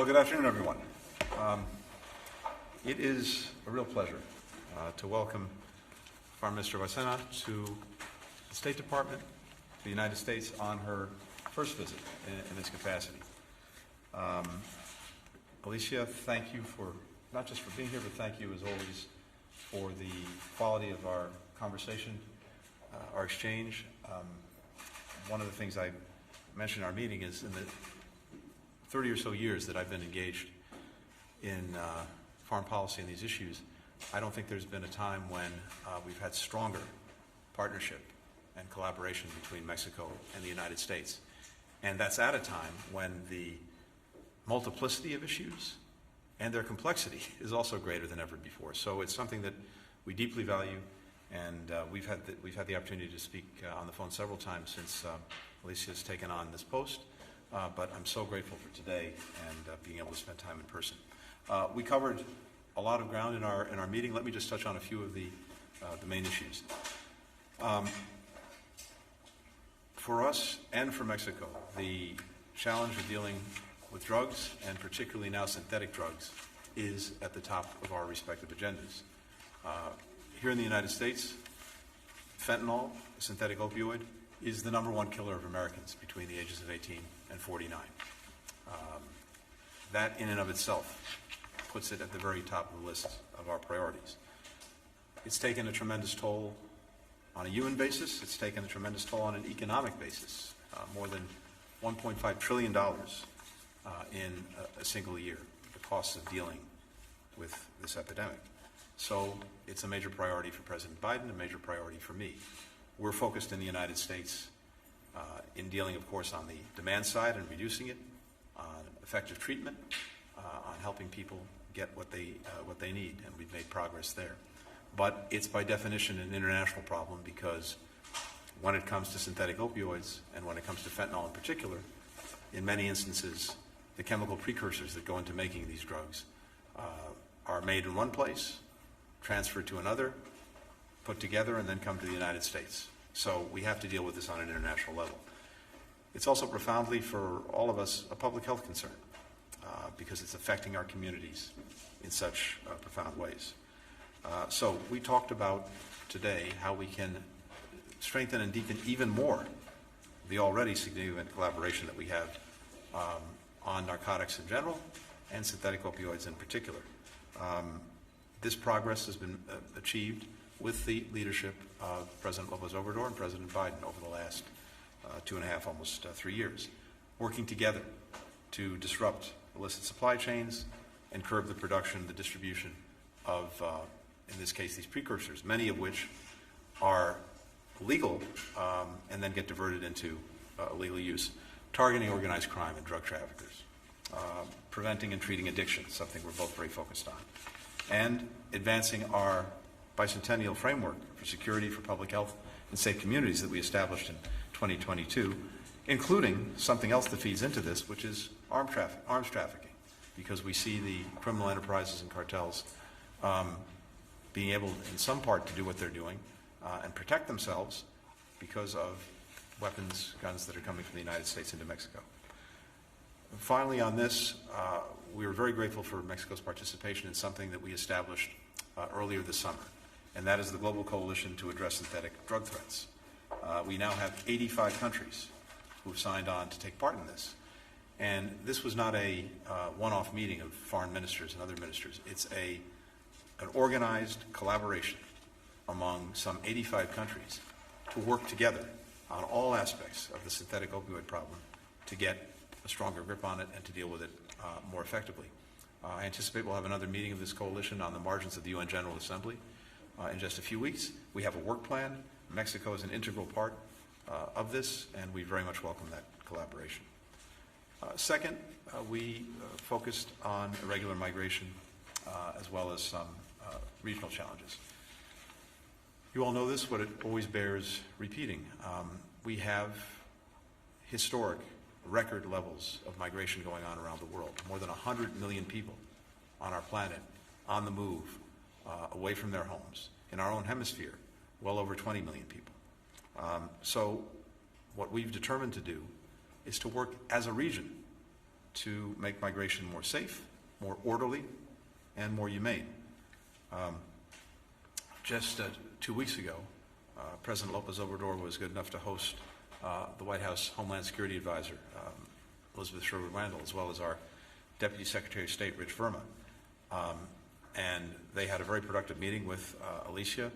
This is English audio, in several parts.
Well, good afternoon, everyone. It is a real pleasure to welcome Foreign Minister Bárcena to the State Department, to the United States on her first visit in this capacity. Alicia, thank you for, not just for being here, but thank you as always for the quality of our conversation, our exchange. One of the things I mentioned in our meeting is in the 30 or so years that I've been engaged in foreign policy and these issues, I don't think there's been a time when we've had stronger partnership and collaboration between Mexico and the United States. And that's at a time when the multiplicity of issues and their complexity is also greater than ever before. So it's something that we deeply value, and we've had the opportunity to speak on the phone several times since Alicia has taken on this post. But I'm so grateful for today and being able to spend time in person. We covered a lot of ground in our meeting. Let me just touch on a few of the main issues. For us and for Mexico, the challenge of dealing with drugs, and particularly now synthetic drugs, is at the top of our respective agendas. Here in the United States, fentanyl, a synthetic opioid, is the #1 killer of Americans between the ages of 18 and 49. That in and of itself puts it at the very top of the list of our priorities. It's taken a tremendous toll on a human basis. It's taken a tremendous toll on an economic basis, more than $1.5 trillion in a single year, the costs of dealing with this epidemic. So it's a major priority for President Biden, a major priority for me. We're focused in the United States in dealing, of course, on the demand side and reducing it, on effective treatment, on helping people get what they need, and we've made progress there. But it's by definition an international problem, because when it comes to synthetic opioids and when it comes to fentanyl in particular, in many instances, the chemical precursors that go into making these drugs are made in one place, transferred to another, put together, and then come to the United States. So we have to deal with this on an international level. It's also profoundly, for all of us, a public health concern, because it's affecting our communities in such profound ways. So we talked about today how we can strengthen and deepen even more the already significant collaboration that we have on narcotics in general and synthetic opioids in particular. This progress has been achieved with the leadership of President López Obrador and President Biden over the last 2.5, almost 3 years, working together to disrupt illicit supply chains and curb the production, the distribution of, in this case, these precursors, many of which are legal and then get diverted into illegal use, targeting organized crime and drug traffickers, preventing and treating addiction, something we're both very focused on, and advancing our bicentennial framework for security, for public health, and safe communities that we established in 2022, including something else that feeds into this, which is arms trafficking, because we see the criminal enterprises and cartels being able, in some part, to do what they're doing and protect themselves because of weapons, guns that are coming from the United States into Mexico. And finally, on this, we were very grateful for Mexico's participation in something that we established earlier this summer, and that is the Global Coalition to Address Synthetic Drug Threats. We now have 85 countries who've signed on to take part in this. And this was not a one-off meeting of foreign ministers and other ministers. It's an organized collaboration among some 85 countries to work together on all aspects of the synthetic opioid problem to get a stronger grip on it and to deal with it more effectively. I anticipate we'll have another meeting of this coalition on the margins of the UN General Assembly in just a few weeks. We have a work plan. Mexico is an integral part of this, and we very much welcome that collaboration. Second, we focused on irregular migration as well as some regional challenges. You all know this, but it always bears repeating. We have historic record levels of migration going on around the world. More than 100 million people on our planet on the move, away from their homes. In our own hemisphere, well over 20 million people. So what we've determined to do is to work as a region to make migration more safe, more orderly, and more humane. Just 2 weeks ago, President López Obrador was good enough to host the White House Homeland Security Advisor, Elizabeth Sherwood-Randall, as well as our Deputy Secretary of State, Rich Verma. And they had a very productive meeting with Alicia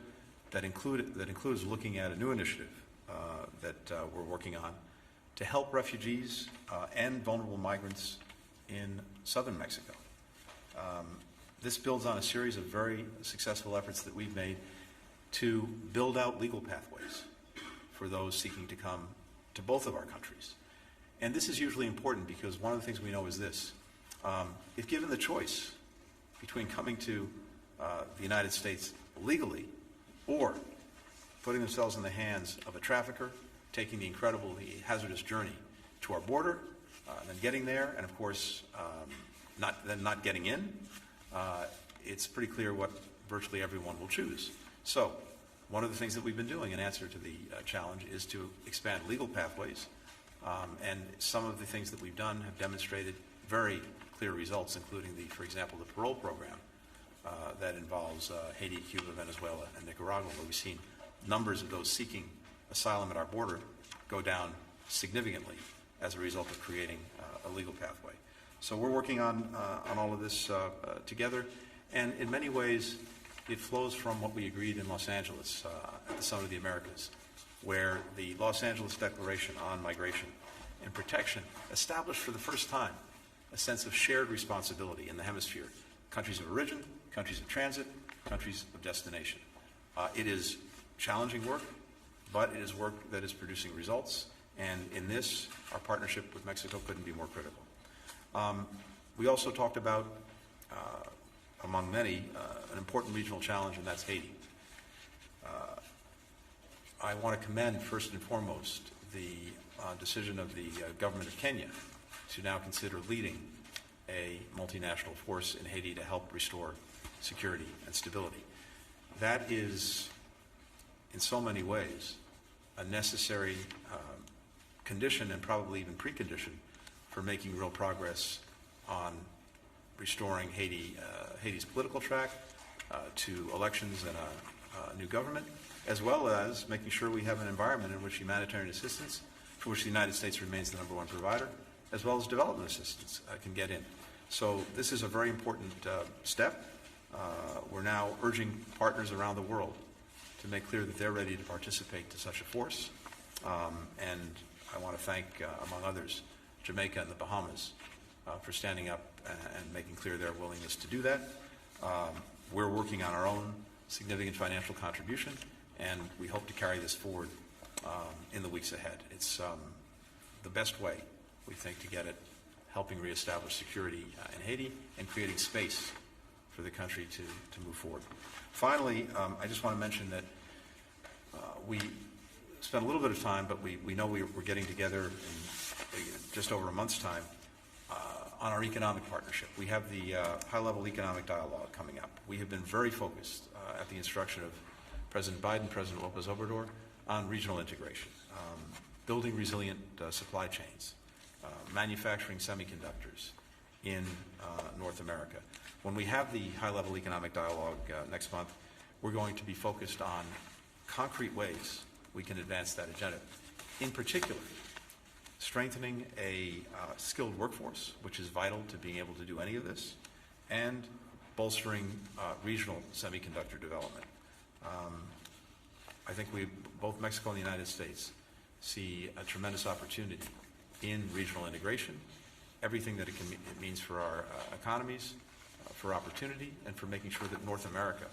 that includes looking at a new initiative that we're working on to help refugees and vulnerable migrants in southern Mexico. This builds on a series of very successful efforts that we've made to build out legal pathways for those seeking to come to both of our countries. And this is usually important because one of the things we know is this. If given the choice between coming to the United States legally or putting themselves in the hands of a trafficker, taking the incredibly hazardous journey to our border, and then getting there, and of course, not getting in, it's pretty clear what virtually everyone will choose. So, one of the things that we've been doing in answer to the challenge is to expand legal pathways, and some of the things that we've done have demonstrated very clear results, including for example, the parole program that involves Haiti, Cuba, Venezuela, and Nicaragua, where we've seen numbers of those seeking asylum at our border go down significantly as a result of creating a legal pathway. So we're working on all of this together, and in many ways it flows from what we agreed in Los Angeles at the Summit of the Americas, where the Los Angeles Declaration on Migration and Protection established for the first time a sense of shared responsibility in the hemisphere, countries of origin, countries of transit, countries of destination. It is challenging work, but it is work that is producing results, and in this, our partnership with Mexico couldn't be more critical. We also talked about, among many, an important regional challenge, and that's Haiti. I want to commend, first and foremost, the decision of the government of Kenya to now consider leading a multinational force in Haiti to help restore security and stability. That is, in so many ways, a necessary condition and probably even precondition for making real progress on restoring Haiti's political track to elections and a new government, as well as making sure we have an environment in which humanitarian assistance, for which the United States remains the #1 provider, as well as development assistance can get in. So this is a very important step. We're now urging partners around the world to make clear that they're ready to participate to such a force. And I want to thank, among others, Jamaica and the Bahamas for standing up and making clear their willingness to do that. We're working on our own significant financial contribution, and we hope to carry this forward in the weeks ahead. It's the best way, we think, to get it helping reestablish security in Haiti and creating space for the country to move forward. Finally, I just want to mention that we spent a little bit of time, but we know we're getting together in just over a month's time on our economic partnership. We have the high-level economic dialogue coming up. We have been very focused at the instruction of President Biden, President López Obrador, on regional integration, building resilient supply chains, manufacturing semiconductors in North America. When we have the high-level economic dialogue next month, we're going to be focused on concrete ways we can advance that agenda. In particular, strengthening a skilled workforce, which is vital to being able to do any of this, and bolstering regional semiconductor development. I think both Mexico and the United States see a tremendous opportunity in regional integration, everything that it means for our economies, for opportunity, and for making sure that North America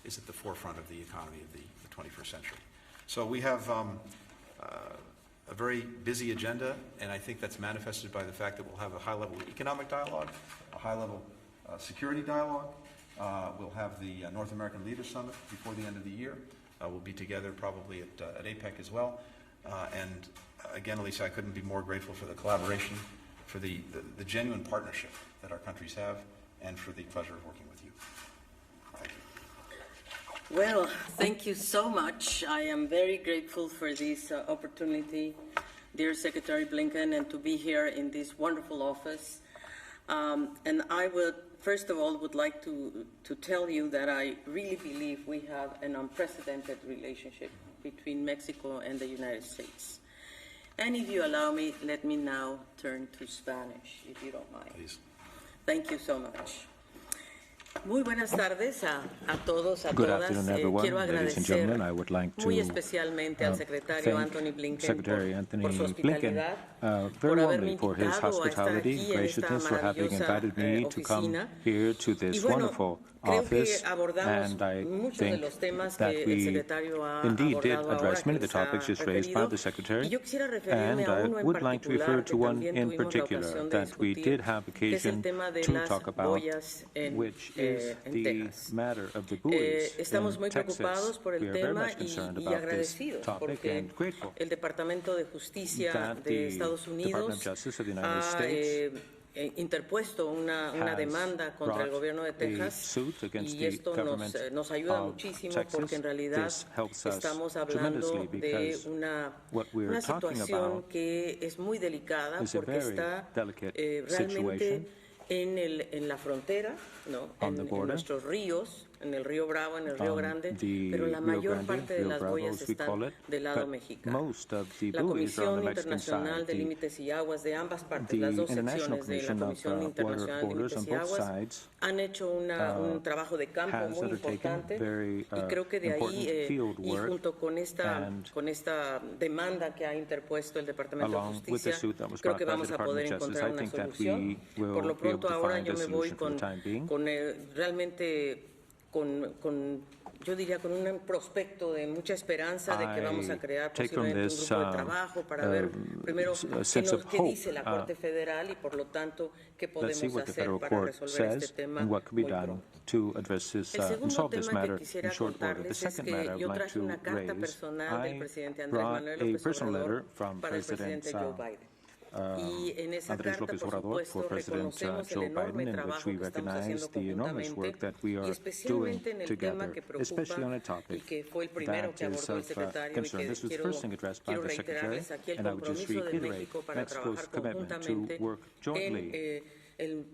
is at the forefront of the economy of the 21st century. So we have a very busy agenda, and I think that's manifested by the fact that we'll have a high-level economic dialogue, a high-level security dialogue. We'll have the North American Leaders Summit before the end of the year. We'll be together probably at APEC as well. And again, Alicia, I couldn't be more grateful for the collaboration, for the genuine partnership that our countries have, and for the pleasure of working with you. Thank you. Well, thank you so much. I am very grateful for this opportunity, dear Secretary Blinken, and to be here in this wonderful office. And I would, first of all, would like to tell you that I really believe we have an unprecedented relationship between Mexico and the United States. And if you allow me, let me now turn to Spanish, if you don't mind. Please. Thank you so much. Muy buenas tardes a todos, a Good todas. afternoon, everyone. Quiero Ladies and agradecer gentlemen, I would like to muy especialmente al secretario thank Antony Blinken Secretary Anthony por su Blinken hospitalidad, very por warmly haberme for his invitado a estar hospitality, aquí en esta graciousness, for having maravillosa invited me to come oficina. here to Y this bueno, wonderful creo que office, abordamos and I muchos de think los temas that que el we secretario ha indeed did abordado ahora, address many que of the les ha topics just raised by referido. the Secretary, Y yo quisiera referirme and a I uno en would like to refer particular to que one también in tuvimos la particular ocasión de that we discutir, did have que es el occasion tema de to las talk about, boyas en which is en the Texas. matter of the buoys Estamos in muy preocupados Texas. por el We are very tema much concerned y about this agradecidos topic porque and grateful el Departamento de Justicia that de the Estados Department of Unidos Justice of the United ha States interpuesto una has demanda contra el brought gobierno de a Texas suit against y the esto government nos ayuda of muchísimo Texas. porque en realidad This helps us estamos hablando tremendously de because what we're una talking situación about que es muy delicada is a porque very está delicate realmente situation en la frontera, ¿no? on the en border, nuestros ríos, en el río Bravo, en el río on Grande, the pero la Rio mayor Grande, parte de Rio las Bravo, boyas as we call están it, del lado but mexicano. most of the La buoys are on Comisión the Mexican Internacional side. de Límites y Aguas de ambas partes, The las dos International secciones de la Commission of Comisión Water Internacional de Borders Límites on y both Aguas sides han hecho un trabajo de campo has muy undertaken importante very y creo que de important ahí field y work, junto con and esta demanda que ha interpuesto el Departamento de along with the Justicia, suit that was creo brought que by the vamos a Department poder of Justice, encontrar I una think that solución. we will Por lo be able pronto to ahora find yo a me voy solution for the time being. realmente yo diría con un prospecto de mucha esperanza de que vamos a crear take from posiblemente un this, grupo de trabajo para ver primero qué dice la Corte Federal y por lo tanto qué Let's see podemos what the hacer federal para court resolver este says tema and what could be muy done pronto. to address this El and segundo solve this tema que matter in quisiera short order. The contarles es second matter que I would yo like traje to una carta raise, personal del I presidente Andrés brought Manuel a López personal letter Obrador from para el President presidente Joe Biden. Y en esa Andrés carta, López por Obrador supuesto, for President reconocemos el Joe enorme Biden, in which trabajo we que estamos recognize haciendo the enormous work that we conjuntamente y are doing especialmente en el tema together, que preocupa especially on a y topic que fue el primero that que is abordó el of secretario y concern. que This was the first thing addressed by quiero the Secretary, reiterarles aquí el and I would just compromiso de reiterate México para Mexico's trabajar commitment to conjuntamente work jointly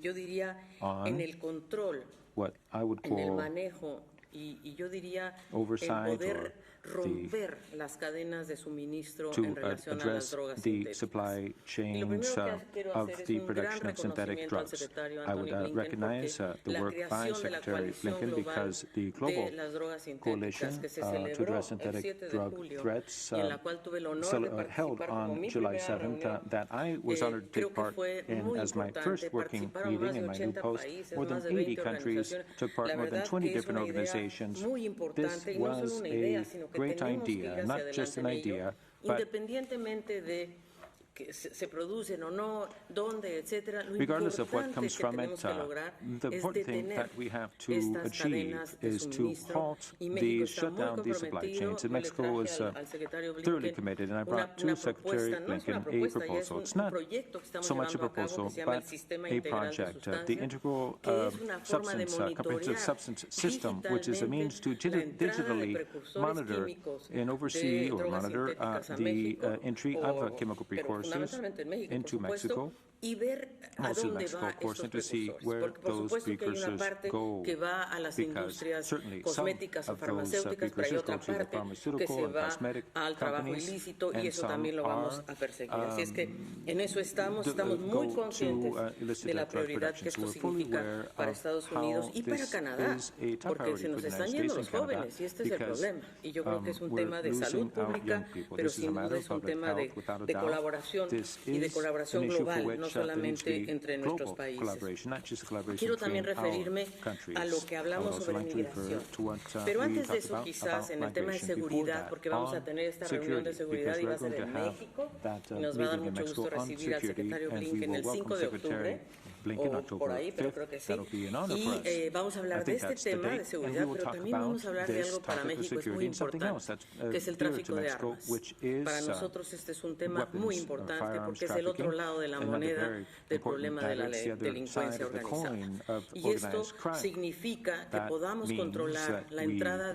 yo diría, on en el control, what I would en el call manejo y yo diría el oversight poder or romper las cadenas de suministro to en relación a las address drogas the sintéticas. supply Y lo chains primero que quiero of hacer es the un gran production of synthetic reconocimiento al drugs. secretario I would Antony Blinken recognize porque the la work by creación de la Secretary coalición Blinken global because the de global las drogas sintéticas coalition que se to celebró address el synthetic 7 de drug julio threats y en la cual tuve el honor de held participar como on mi July primera 7th reunión. that I was honored to Creo take que part fue in muy as my importante, first working participaron meeting más de in my new 80 post. países, More than más de 80 20 countries organizaciones. took part, La more than verdad 20 que es different una idea organizations. muy This importante y no solo was una idea, a sino que great tenemos que ir idea, hacia not just adelante an en ello, idea, but independientemente de que se producen o no, dónde, etcétera. Lo regardless of what importante comes que from tenemos it, que lograr the es important thing detener that we have to estas achieve cadenas de is to suministro halt y México the está muy shutdown, these supply comprometido. chains. And Yo le Mexico is traje al secretario thoroughly Blinken committed, and I una brought to Secretary propuesta, no es Blinken una a propuesta, ya es proposal. un It's not proyecto que estamos so much a llevando a cabo proposal, que se llama el but Sistema a Integral de project, the Sustancias, integral que es una forma de comprehensive substance system, which is a means to digitally monitor and oversee or monitor the entry of chemical precursors into Mexico. Y ver a Also dónde Mexico, va of course, estos and to see precursores, where porque por those supuesto que hay una precursors parte go, que va a las because industrias certainly some cosméticas o of those farmacéuticas, pero hay precursors otra go to the parte que pharmaceutical se and va cosmetic al trabajo companies, ilícito y and eso some también lo vamos are, a perseguir. Así es que en eso estamos go muy to, conscientes illicit de la drug prioridad que production. esto So we're fully significa aware para of Estados how Unidos y para this Canadá, is a top porque priority se for nos the están United yendo States los and Canada, jóvenes y este es el because, problema. Y yo creo que es un we're tema de losing salud our young pública, people. pero This is a sin matter duda of es un public tema health, without a de doubt. colaboración This y de is colaboración an issue for global, which no there needs to solamente be entre nuestros global países. collaboration, not just collaboration Quiero también between referirme our countries. a lo que I would hablamos also sobre like to refer migración. to what Pero we antes de talked eso, about quizás en el tema de migration. Before seguridad, that, porque vamos a on tener esta reunión de security, seguridad because y va a we're ser going en to have México that y nos va a dar meeting in mucho gusto Mexico on recibir al security, secretario and we Blinken will el 5 welcome de Secretary octubre Blinken o October por ahí, pero 5th. creo que sí. That'll be an honor for us. Y vamos a I hablar de think este that's the tema date, de and we seguridad, will pero talk también vamos a about hablar de this algo para topic of México es security muy and something importante, else that's que es el dear to tráfico de Mexico, armas. which is Para nosotros este es un tema weapons, muy importante firearms porque es el otro trafficking, lado de la another moneda very del problema de la important matter, it's the other delincuencia side of the organizada. coin of Y esto organized crime. significa que That podamos means controlar that la we entrada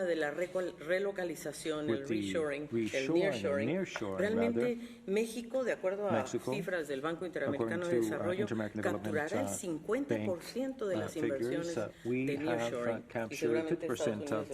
tema de la relocalización, el with the reshoring, el reshoring and nearshoring, nearshoring, realmente México, de acuerdo a Mexico, cifras del Banco Interamericano according de to, Desarrollo, Inter-American Development capturará el 50% de las figures, figures, we have captured 50% of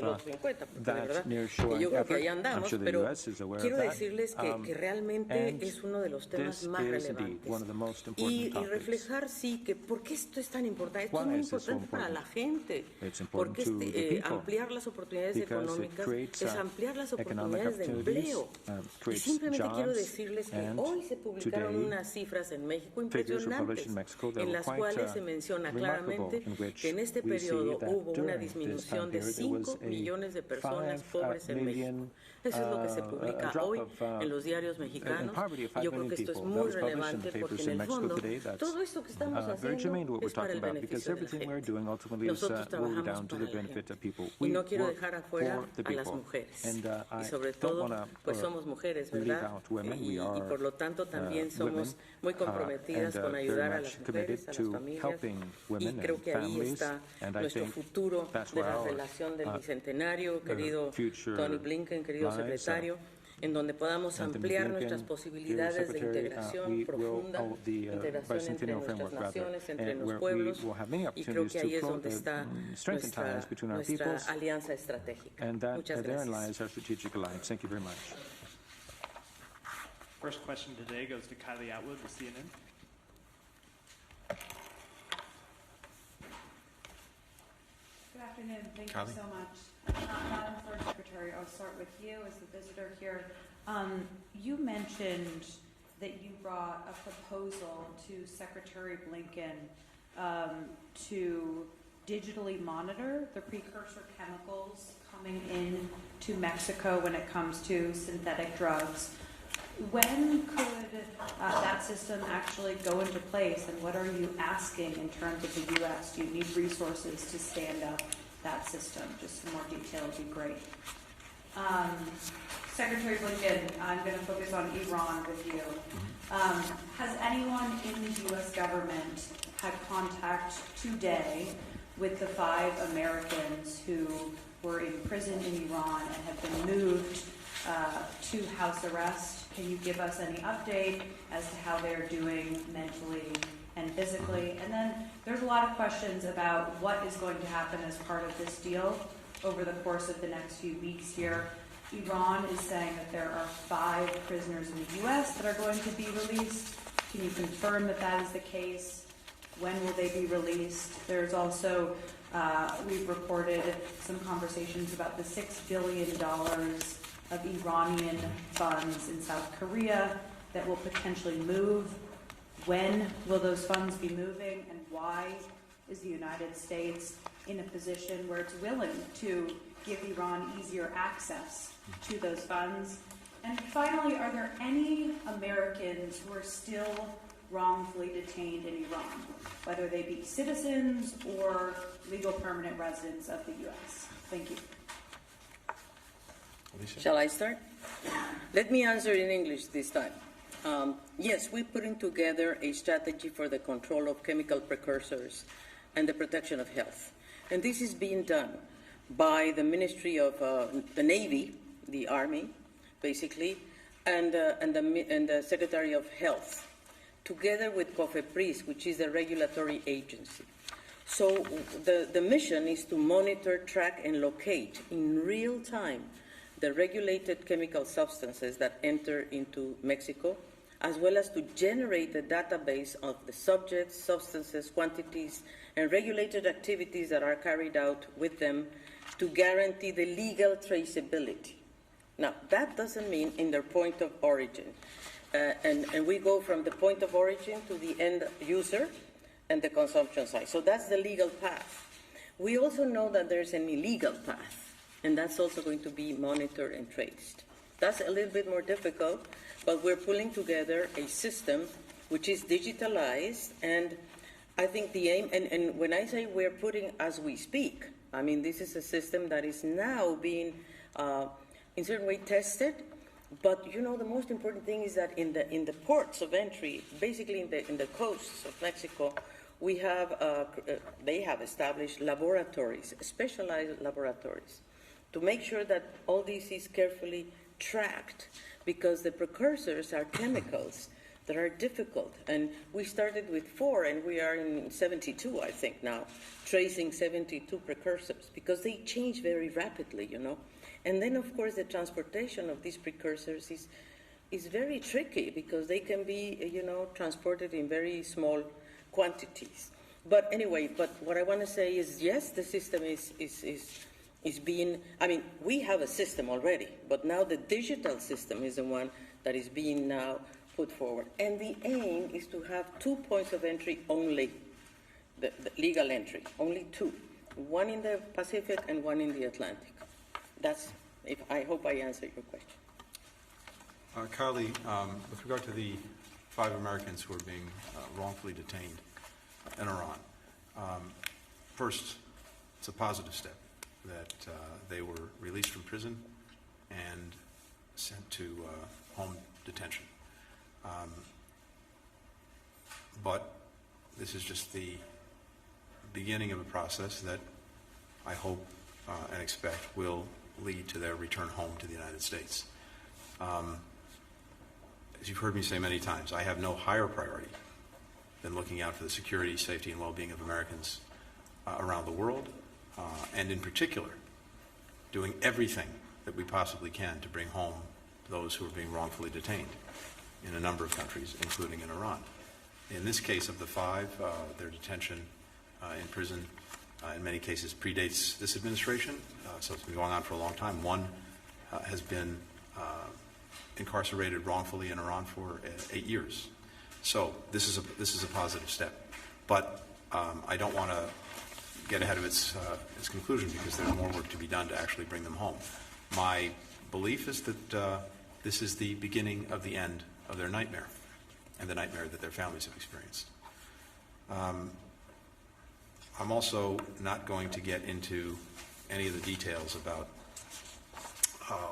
that nearshoring effort. I'm sure the U.S. is aware of quiero that. decirles que realmente es uno de los temas más relevantes. One of the most important Y topics. reflejar, sí, que por qué esto es tan importante. Esto es Why muy is this so importante para la gente. It's important Porque to the people, ampliar las oportunidades because it económicas creates, es ampliar las economic oportunidades de opportunities, empleo. Y creates simplemente quiero jobs, decirles que and hoy se publicaron today, unas cifras en México figures were published impresionantes, in Mexico that en were las quite cuales se menciona remarkable, claramente in which que en este we see periodo that hubo una during this disminución time de period there was 5 a millones de personas pobres en million, México. Eso es lo que se publica drop hoy of, en los diarios mexicanos. poverty of Y 5 yo creo million que esto es people. muy That was published in relevante the porque papers en in el Mexico fondo today. That's todo esto que estamos very germane to haciendo what we're es para talking el about, because beneficio de la everything we're gente. doing ultimately is Nosotros will be trabajamos down to para the la benefit of gente. people. Y We no quiero work dejar afuera for the a las people. mujeres. And Y I sobre don't todo, wanna, pues somos mujeres, leave ¿verdad? out women. We Y are, por lo tanto también women, somos muy comprometidas and, con very ayudar a much las committed mujeres, a las to familias. helping Y women creo and que ahí families, está and I nuestro think futuro that's de where la our, relación del bicentenario, querido future Tony Blinken, querido lies, secretario, en donde podamos Anthony ampliar Blinken, nuestras dear posibilidades de Secretary, integración we will, profunda, the integración entre bicentennial nuestras framework, rather, naciones, entre and los where pueblos, we will have many y creo opportunities que ahí es to donde está strengthen ties between our nuestra peoples, alianza estratégica. and that Muchas therein gracias. lies our strategic alliance. Thank you very much. First question today goes to Kylie Atwood with CNN. Good afternoon. Thank Kylie. you so much. Madam Third Secretary, I'll start with you as the visitor here. You mentioned that you brought a proposal to Secretary Blinken to digitally monitor the precursor chemicals coming in to Mexico when it comes to synthetic drugs. When could that system actually go into place, and what are you asking in terms of the U.S.? Do you need resources to stand up that system? Just some more detail would be great. Secretary Blinken, I'm going to focus on Iran with you. Has anyone in the U.S. government had contact today with the 5 Americans who were imprisoned in Iran and have been moved to house arrest? Can you give us any update as to how they're doing mentally and physically? And then there's a lot of questions about what is going to happen as part of this deal over the course of the next few weeks here. Iran is saying that there are 5 prisoners in the U.S. that are going to be released. Can you confirm that that is the case? When will they be released? There's also, we've reported some conversations about the $6 billion of Iranian funds in South Korea that will potentially move. When will those funds be moving, and why is the United States in a position where it's willing to give Iran easier access to those funds? And finally, are there any Americans who are still wrongfully detained in Iran, whether they be citizens or legal permanent residents of the U.S.? Thank you. Alicia? Shall I start? Let me answer in English this time. Yes, we're putting together a strategy for the control of chemical precursors and the protection of health. And this is being done by the Ministry of the Navy, the Army, basically, and the Secretary of Health, together with COFEPRIS, which is the regulatory agency. So the mission is to monitor, track, and locate in real time the regulated chemical substances that enter into Mexico, as well as to generate a database of the subjects, substances, quantities, and regulated activities that are carried out with them to guarantee the legal traceability. Now, that doesn't mean in their point of origin. And we go from the point of origin to the end user and the consumption side. So that's the legal path. We also know that there's an illegal path, and that's also going to be monitored and traced. That's a little bit more difficult, but we're pulling together a system which is digitalized, and I think the aim, and when I say we're putting as we speak, I mean this is a system that is now being in certain way tested, but you know the most important thing is that in the ports of entry, basically in the coasts of Mexico, we have they have established laboratories, specialized laboratories, to make sure that all this is carefully tracked, because the precursors are chemicals that are difficult. And we started with 4, and we are in 72, I think, now, tracing 72 precursors, because they change very rapidly, you know. And then, of course, the transportation of these precursors is very tricky, because they can be, you know, transported in very small quantities. But anyway, what I want to say is, yes, the system is being, I mean, we have a system already, but now the digital system is the one that is being now put forward. And the aim is to have 2 points of entry only, the legal entry, only 2, one in the Pacific and one in the Atlantic. I hope I answered your question. Kylie, with regard to the 5 Americans who are being wrongfully detained in Iran, first, it's a positive step that they were released from prison and sent to home detention. But this is just the beginning of a process that I hope and expect will lead to their return home to the United States. As you've heard me say many times, I have no higher priority than looking out for the security, safety, and well-being of Americans around the world, and in particular, doing everything that we possibly can to bring home those who are being wrongfully detained in a number of countries, including in Iran. In this case of the 5, their detention in prison in many cases predates this administration, so it's been going on for a long time. 1 has been incarcerated wrongfully in Iran for 8 years. So this is a positive step. But I don't want to get ahead of its conclusion, because there's more work to be done to actually bring them home. My belief is that this is the beginning of the end of their nightmare, and the nightmare that their families have experienced. I'm also not going to get into any of the details about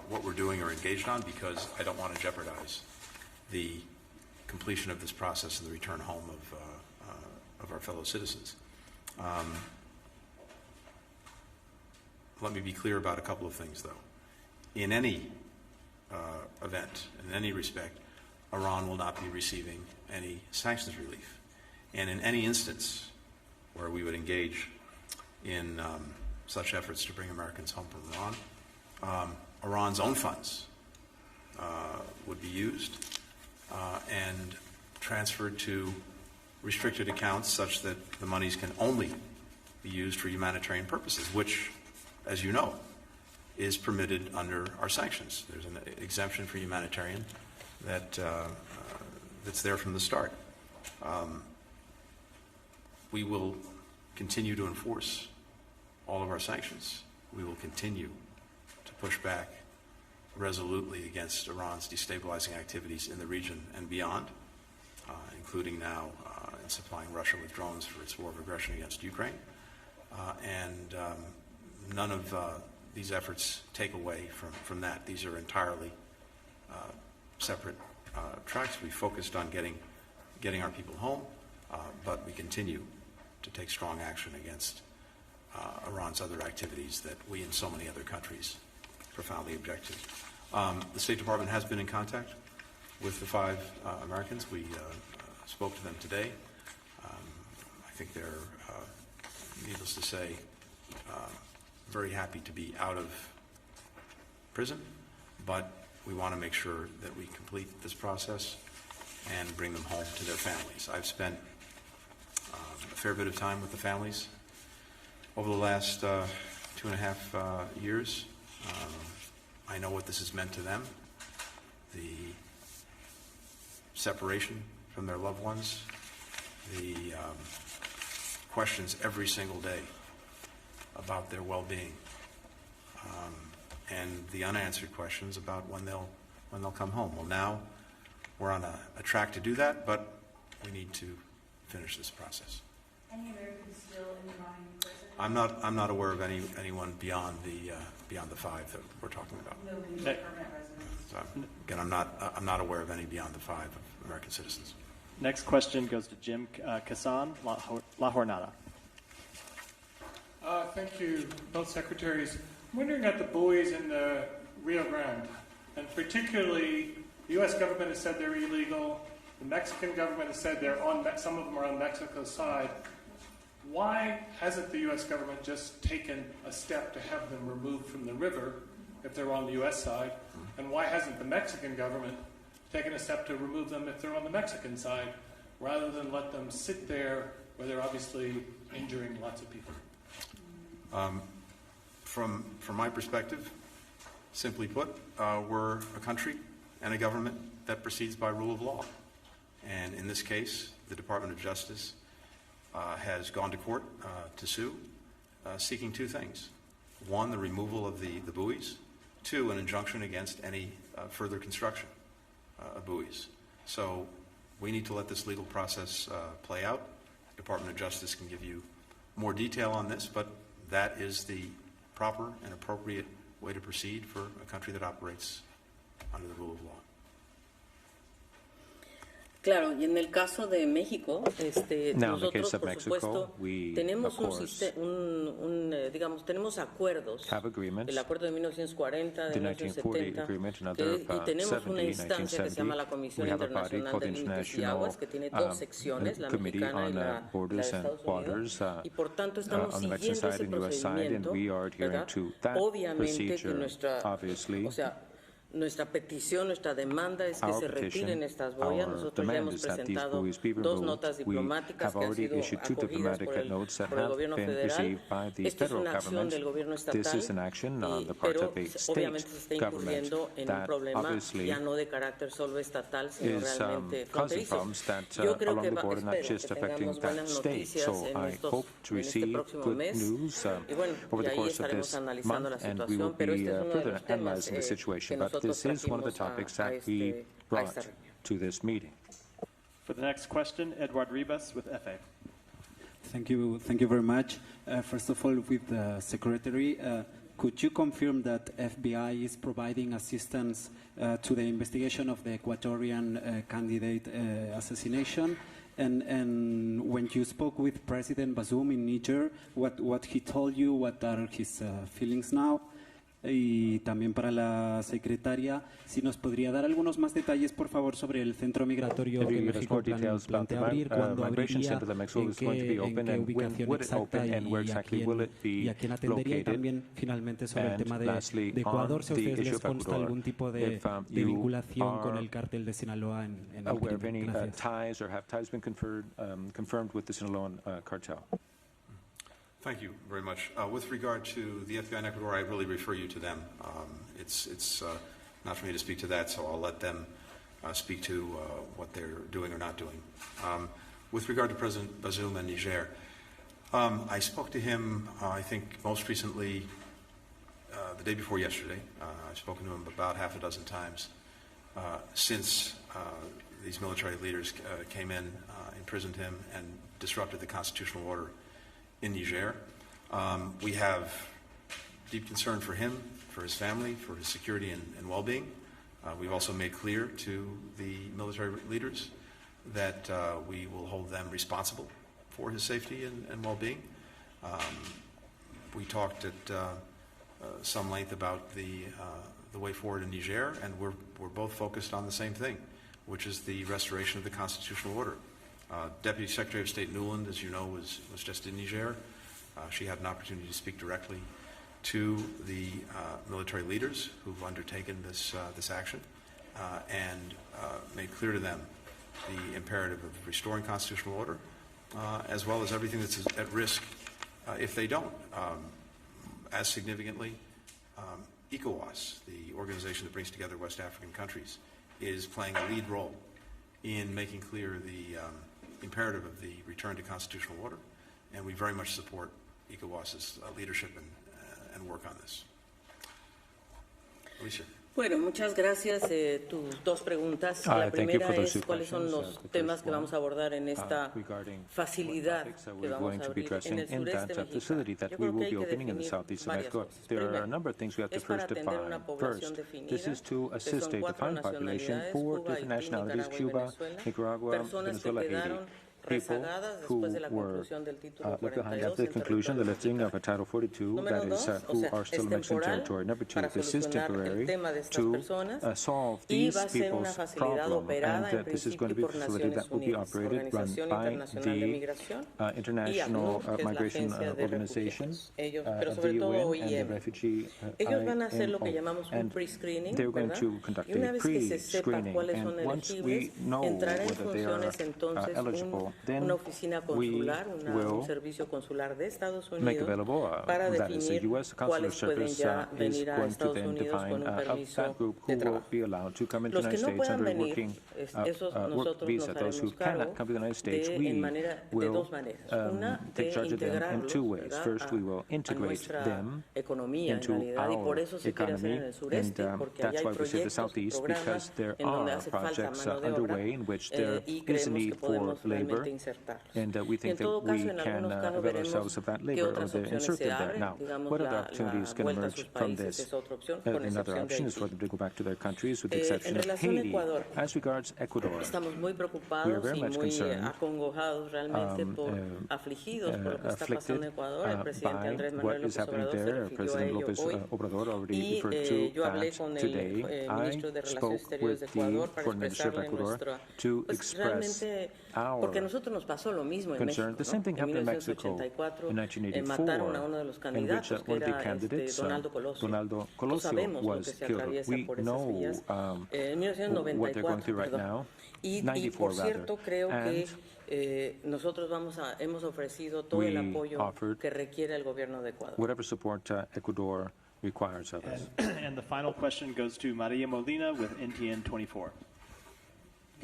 what we're doing or engaged on, because I don't want to jeopardize the completion of this process and the return home of our fellow citizens. Let me be clear about a couple of things, though. In any event, in any respect, Iran will not be receiving any sanctions relief. And in any instance where we would engage in such efforts to bring Americans home from Iran, Iran's own funds would be used and transferred to restricted accounts, such that the monies can only be used for humanitarian purposes, which, as you know, is permitted under our sanctions. There's an exemption for humanitarian that's there from the start. We will continue to enforce all of our sanctions. We will continue to push back resolutely against Iran's destabilizing activities in the region and beyond, including now in supplying Russia with drones for its war of aggression against Ukraine. And none of these efforts take away from that. These are entirely separate tracks. We focused on getting our people home, but we continue to take strong action against Iran's other activities that we and so many other countries profoundly object to. The State Department has been in contact with the 5 Americans. We spoke to them today. I think they're, needless to say, very happy to be out of prison, but we want to make sure that we complete this process and bring them home to their families. I've spent a fair bit of time with the families over the last 2.5 years. I know what this has meant to them, the separation from their loved ones, the questions every single day about their well-being, and the unanswered questions about when they'll come home. Well, now we're on a track to do that, but we need to finish this process. Any Americans still in Iranian prison? I'm not aware of anyone beyond the 5 that we're talking about. No legal permanent residents. So, again, I'm not aware of any beyond the 5 of American citizens. Next question goes to Jim Kassan, La Jornada. Thank you, both secretaries. I'm wondering at the buoys in the Rio Grande, and particularly the U.S. government has said they're illegal. The Mexican government has said some of them are on Mexico's side. Why hasn't the U.S. government just taken a step to have them removed from the river if they're on the U.S. side? And why hasn't the Mexican government taken a step to remove them if they're on the Mexican side, rather than let them sit there where they're obviously injuring lots of people? From my perspective, simply put, we're a country and a government that proceeds by rule of law. And in this case, the Department of Justice has gone to court to sue, seeking two things. One, the removal of the buoys. Two, an injunction against any further construction of buoys. So we need to let this legal process play out. The Department of Justice can give you more detail on this, but that is the proper and appropriate way to proceed for a country that operates under the rule of law. Claro, y en el caso de México, Now, in the nosotros, case of por Mexico, supuesto, we, tenemos of course, digamos, tenemos acuerdos, have agreements, el acuerdo de 1940, de the 1940 agreement, another y tenemos 70, una instancia que se llama la 1970. Comisión We have a body Internacional called de Límites y International Aguas, que tiene dos secciones, la Committee mexicana y on la de Borders and Estados Waters, Unidos, y por tanto estamos on the Mexican siguiendo side ese and U.S. side, and procedimiento, we are adhering ¿verdad? to that Obviamente que procedure, obviously. o sea, nuestra petición, nuestra demanda es que Our se retiren petition, estas boyas. our Nosotros ya demand hemos is that these presentado buoys be dos removed. notas We diplomáticas have que han already sido issued two acogidas diplomatic notes that por el have gobierno been federal. received by the Esto es federal una acción del government. gobierno estatal, This is an action on the part pero of a obviamente se state está government incurriendo en un that problema obviously ya no de carácter solo estatal, sino is realmente causing fronterizo. problems that Yo creo along que the border, not espero just que affecting tengamos that buenas state. noticias So en I hope to este receive próximo good mes. news Y bueno, over y the ahí course of estaremos this analizando la month, and we will situación, pero be este es uno de further los temas analyzing the que situation. But nosotros this is one of the trajimos topics a that we esta brought reunión. to this meeting. For the next question, Edward Ribas with FA. Thank you very much. First of all, with the Secretary, could you confirm that FBI is providing assistance to the investigation of the Ecuadorian candidate assassination? And when you spoke with President Bazoum in Niger, what he told you, what are his feelings now? Y también para la secretaria, si nos podría dar algunos más detalles, por favor, sobre el centro migratorio que México plantea abrir, cuándo abriría, en qué ubicación exacta y a quién atendería, y también finalmente sobre el tema de Ecuador, si a ustedes les consta algún tipo de vinculación con el cartel de Sinaloa en el crimen. Gracias. Ties or have ties been confirmed with the Sinaloan cartel? Thank you very much. With regard to the FBI in Ecuador, I really refer you to them. It's not for me to speak to that, so I'll let them speak to what they're doing or not doing. With regard to President Bazoum and Niger, I spoke to him, I think, most recently the day before yesterday. I've spoken to him about half a dozen times since these military leaders came in, imprisoned him, and disrupted the constitutional order in Niger. We have deep concern for him, for his family, for his security and well-being. We've also made clear to the military leaders that we will hold them responsible for his safety and well-being. We talked at some length about the way forward in Niger, and we're both focused on the same thing, which is the restoration of the constitutional order. Deputy Secretary of State Nuland, as you know, was just in Niger. She had an opportunity to speak directly to the military leaders who've undertaken this action and made clear to them the imperative of restoring constitutional order, as well as everything that's at risk if they don't. As significantly, ECOWAS, the organization that brings together West African countries, is playing a lead role in making clear the imperative of the return to constitutional order, and we very much support ECOWAS's leadership and work on this. Alicia. Bueno, muchas gracias. Tus dos preguntas. La primera es cuáles son los temas que vamos a abordar en esta facilidad que vamos a abrir en el sureste mexicano. Yo creo que hay que definir varias cosas. Primero, es para atender una población definida, que son 4 nacionalidades, Cuba, Haití, Nicaragua y Venezuela, personas que quedaron people rezagadas who después de la were conclusión del título left behind 42 after the en conclusion, the territorio lifting of mexicano. Title 42, Número that is, dos, o who sea, are still es in Mexican temporal territory. Number two, para this is solucionar el temporary tema de estas to personas solve y these va a ser una people's facilidad problem, operada and en this is principio going to be a por facility Naciones that will be Unidas, operated, run Organización by Internacional de the Migración y International ACNUR, que es la Migration Agencia de Organization Refugiados. Ellos, of pero the sobre todo UN and the OIM. Refugee Ellos van a hacer lo que IMO, llamamos un and pre-screening, they're going ¿verdad? to conduct Y una a vez que se sepa pre-screening, cuáles son and once we elegibles, know entrará en whether they are funciones entonces eligible, then una oficina we consular, un will servicio consular de Estados make Unidos available, para that is, the definir U.S. Consular cuáles pueden Service ya is venir a going to Estados then Unidos define con un of permiso that group who de will trabajo. be allowed to come into Los the que United no States puedan under venir, working esos work nosotros visa. nos Those who haremos cargo cannot come to the United States, de, we en manera, de will dos maneras. Una, de take charge of them in integrarlos, two ways. ¿verdad? First, we will a integrate nuestra them economía en into realidad, y por our eso se quiere hacer economy, en el sureste, and porque allá that's hay why we say the proyectos y Southeast, programas because there en donde are hace falta projects mano de obra underway in which there y is a creemos que need for podemos labor, realmente insertarlos. and we Y en think that todo we caso, en can algunos casos avail veremos ourselves of that qué labor or otras the opciones insert se them there. abren. Now, Digamos, what other la opportunities can vuelta a emerge sus from países this? es otra opción, con Another excepción de option is for Haití. them to go back to their countries, with the En exception of relación a Haiti. Ecuador, As regards Ecuador, estamos muy we are preocupados very y much muy concerned, acongojados realmente afligidos por lo que está pasando en Ecuador. El presidente by Andrés what Manuel is López happening Obrador se there. refirió a President ello López hoy. Obrador already Y referred to yo hablé that con today. el I ministro de Relaciones spoke Exteriores de with the Ecuador para Foreign Minister of expresarle Ecuador nuestra, to pues express realmente, our porque a nosotros nos pasó lo mismo en concern. México, The same thing ¿no? En happened in Mexico 1984 in 1984, mataron a uno de los in which candidatos, que one of the era candidates, Donaldo Colosio. Donaldo Todos Colosio, sabemos lo que was se killed. atraviesa We por esas know vías. En what they're going 1994, through right perdón. now. Y 94 por cierto, rather. creo que And nosotros hemos ofrecido todo el we apoyo offered que requiere el gobierno de Ecuador. whatever support Ecuador requires of us. And the final question goes to Maria Molina with NTN 24.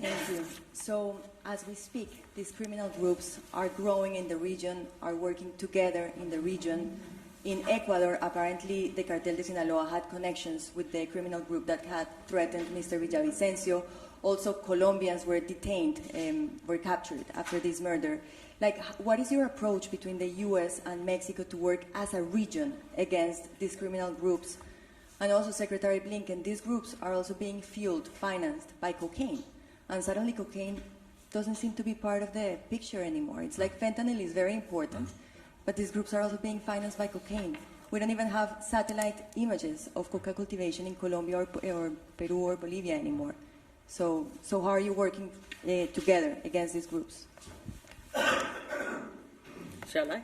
Thank you. So, as we speak, these criminal groups are growing in the region, are working together in the region. In Ecuador, apparently, the Cartel de Sinaloa had connections with the criminal group that had threatened Mr. Villavicencio. Also, Colombians were detained, were captured after this murder. Like, what is your approach between the U.S. and Mexico to work as a region against these criminal groups? And also, Secretary Blinken, these groups are also being fueled, financed by cocaine. And suddenly cocaine doesn't seem to be part of the picture anymore. It's like fentanyl is very important, but these groups are also being financed by cocaine. We don't even have satellite images of coca cultivation in Colombia or Peru or Bolivia anymore. So how are you working together against these groups? Shall I?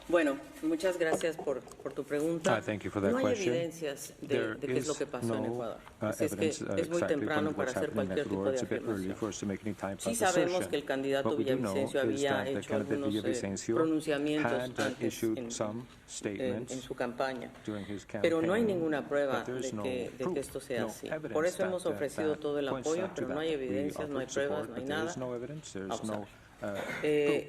Bueno, muchas gracias por tu pregunta. Thank you for that no hay question. evidencias de qué es lo que pasó en Ecuador. Así es que evidence es muy exactly temprano from para what's hacer happening in cualquier tipo Ecuador. de It's a bit early afirmación. for us to make any type Sí of sabemos assertion. que el candidato What we do know Villavicencio is había that the hecho candidate algunos Villavicencio pronunciamientos had antes issued some statement en su campaña, during his campaign, pero no hay ninguna prueba but there is de no que proof, esto sea no así. evidence Por eso hemos that, ofrecido todo el points apoyo, to pero no that. hay We evidencias, no hay offered pruebas, support, no hay but there nada. is no evidence, there is Vamos a no ver.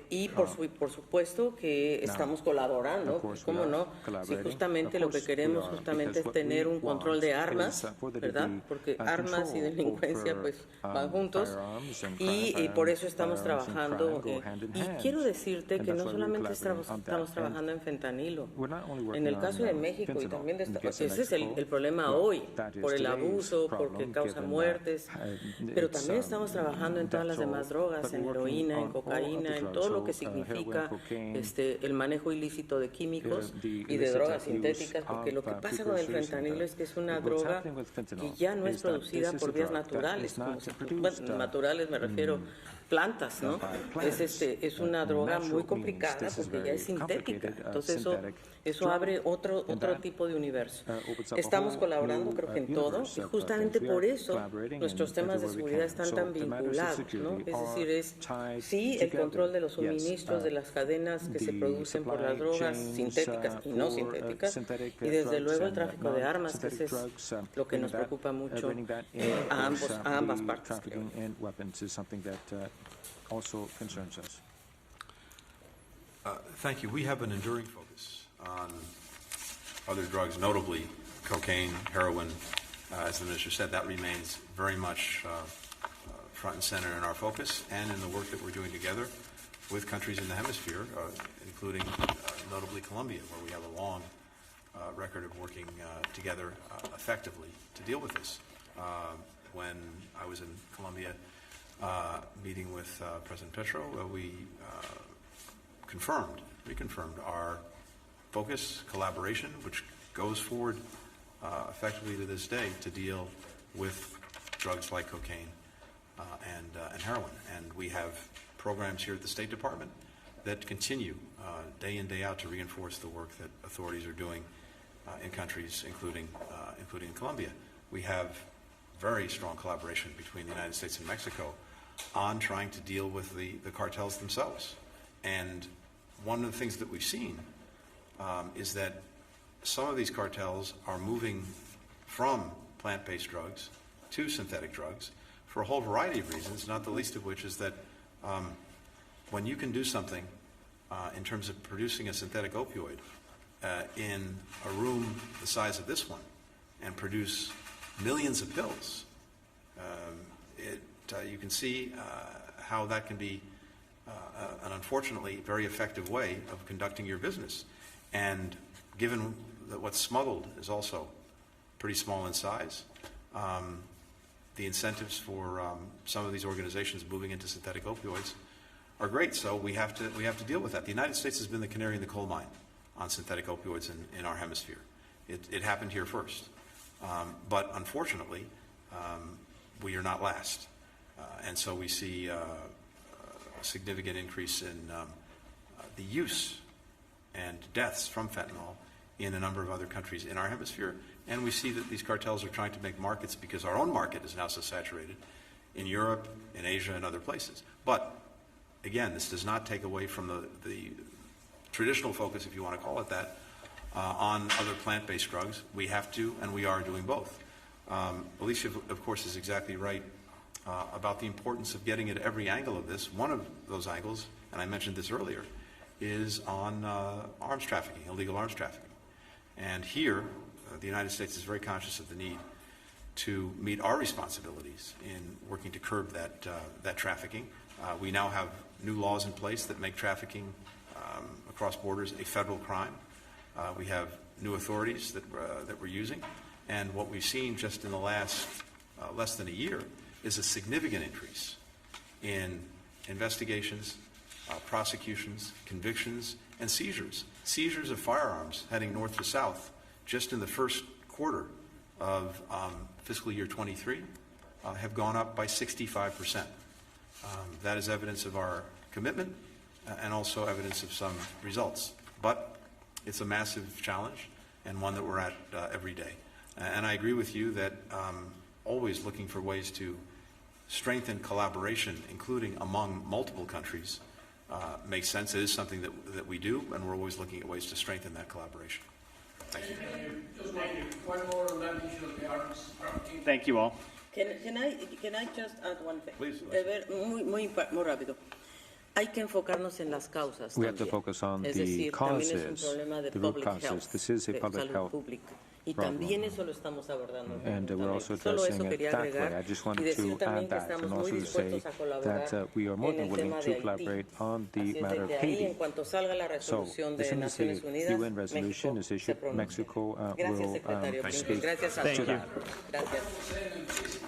Y por supuesto que estamos colaborando, of course, ¿cómo we are no? Si collaborating. justamente Of lo que course we queremos are, justamente because es what tener we un control de want armas, is for there to ¿verdad? be Porque a armas y control delincuencia over, pues van juntos firearms and y por eso estamos firearms and trabajando. crime go hand in Y hand. quiero decirte And que that's no why we're solamente collaborating on that. estamos trabajando en fentanilo. We're not only working En el on, caso de México y fentanyl. también de In the ese case of es Mexico, el problema well, hoy, that is por el today's abuso, problem, porque causa given muertes, pero it's, también estamos trabajando en todas las death demás toll, drogas, but en we're working heroína, en on all of cocaína, the en drugs, todo lo so, que significa heroin, cocaine, el manejo ilícito de químicos the y de illicit drogas use sintéticas, porque of, lo que pasa con el precursors fentanilo and, es que es una what's droga happening with fentanyl que ya no es is that producida this is por a vías drug that naturales, is not como produced, naturales me refiero plantas, ¿no? Es una droga muy complicada porque ya es sintética, entonces eso abre otro tipo de universo. Estamos colaborando creo que en todo y justamente por eso nuestros temas de seguridad están tan vinculados, ¿no? Es decir, sí el control de los suministros de las cadenas que se producen por las drogas sintéticas y no sintéticas y desde luego el tráfico de armas, que es lo que nos preocupa mucho a ambas partes. Also concerns us. Thank you. We have an enduring focus on other drugs, notably cocaine, heroin. As the minister said, that remains very much front and center in our focus and in the work that we're doing together with countries in the hemisphere, including notably Colombia, where we have a long record of working together effectively to deal with this. When I was in Colombia meeting with President Petro, we reconfirmed our focus, collaboration, which goes forward effectively to this day to deal with drugs like cocaine and heroin. And we have programs here at the State Department that continue day in, day out to reinforce the work that authorities are doing in countries, including Colombia. We have very strong collaboration between the United States and Mexico on trying to deal with the cartels themselves. And one of the things that we've seen is that some of these cartels are moving from plant-based drugs to synthetic drugs for a whole variety of reasons, not the least of which is that when you can do something in terms of producing a synthetic opioid in a room the size of this one and produce millions of pills, you can see how that can be an unfortunately very effective way of conducting your business. And given that what's smuggled is also pretty small in size, the incentives for some of these organizations moving into synthetic opioids are great. So we have to deal with that. The United States has been the canary in the coal mine on synthetic opioids in our hemisphere. It happened here first. But unfortunately, we are not last. And so we see a significant increase in the use and deaths from fentanyl in a number of other countries in our hemisphere. And we see that these cartels are trying to make markets, because our own market is now so saturated, in Europe, in Asia, and other places. But again, this does not take away from the traditional focus, if you want to call it that, on other plant-based drugs. We have to, and we are doing both. Alicia, of course, is exactly right about the importance of getting at every angle of this. One of those angles, and I mentioned this earlier, is on arms trafficking, illegal arms trafficking. And here, the United States is very conscious of the need to meet our responsibilities in working to curb that trafficking. We now have new laws in place that make trafficking across borders a federal crime. We have new authorities that we're using. And what we've seen just in the last less than a year is a significant increase in investigations, prosecutions, convictions, and seizures. Seizures of firearms heading north to south just in the first quarter of fiscal year 23 have gone up by 65%. That is evidence of our commitment and also evidence of some results. But it's a massive challenge and one that we're at every day. And I agree with you that always looking for ways to strengthen collaboration, including among multiple countries, makes sense. It is something that we do, and we're always looking at ways to strengthen that collaboration. Thank you. Just one more on that issue of the arms trafficking. Thank you all. Can I just add one thing? Please. Muy rápido. Hay que enfocarnos en las causas. We have to focus on the causes, the root causes. This is a public health Y también eso lo estamos abordando. And we're also addressing it that way. I just wanted to add that and also to say that we are more than willing to collaborate on the matter of Haiti. So as soon as the UN resolution is issued, Mexico will speak to that. Thank you.